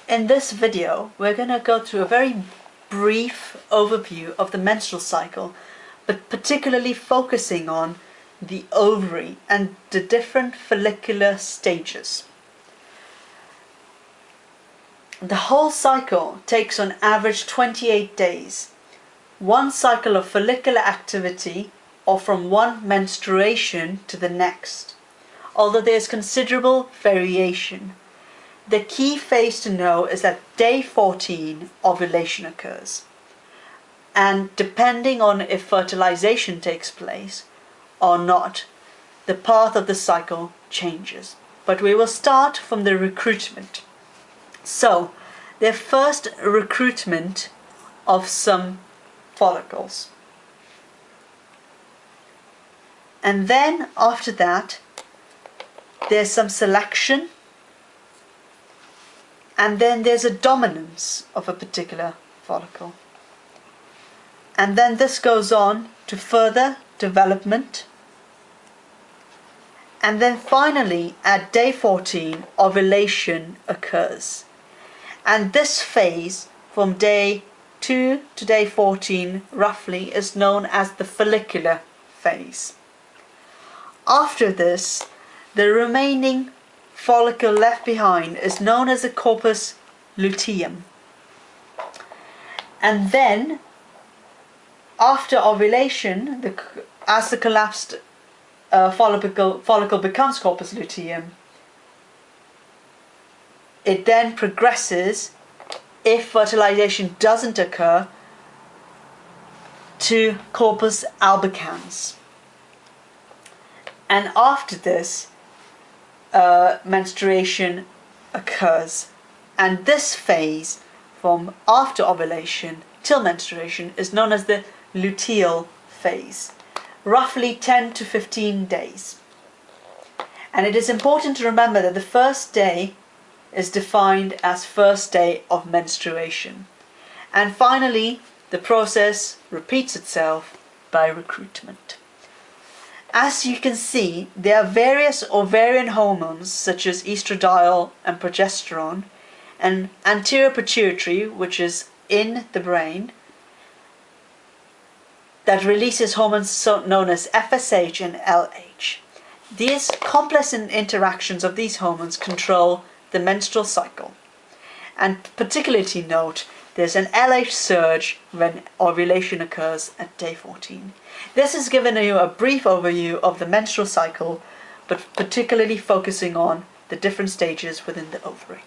In this video, we're going to go through a very brief overview of the menstrual cycle, but particularly focusing on the ovary and the different follicular stages. The whole cycle takes on average 28 days, one cycle of follicular activity, or from one menstruation to the next, although there's considerable variation. The key phase to know is that day 14 ovulation occurs, and depending on if fertilization takes place or not, the path of the cycle changes. But we will start from the recruitment. So, the first recruitment of some follicles. And then after that, there's some selection, and then there's a dominance of a particular follicle. And then this goes on to further development. And then finally, at day 14, ovulation occurs. And this phase, from day 2 to day 14, roughly, is known as the follicular phase. After this, the remaining follicle left behind is known as the corpus luteum. And then, after ovulation, as the collapsed follicle becomes corpus luteum, it then progresses, if fertilization doesn't occur, to corpus albicans. And after this, menstruation occurs, and this phase from after ovulation till menstruation is known as the luteal phase, roughly 10 to 15 days. And it is important to remember that the first day is defined as first day of menstruation, and finally the process repeats itself by recruitment. As you can see, there are various ovarian hormones such as estradiol and progesterone, and anterior pituitary, which is in the brain, that releases hormones known as FSH and LH. These complex interactions of these hormones control the menstrual cycle. And particularly to note, there's an LH surge when ovulation occurs at day 14. This has given you a brief overview of the menstrual cycle, but particularly focusing on the different stages within the ovary.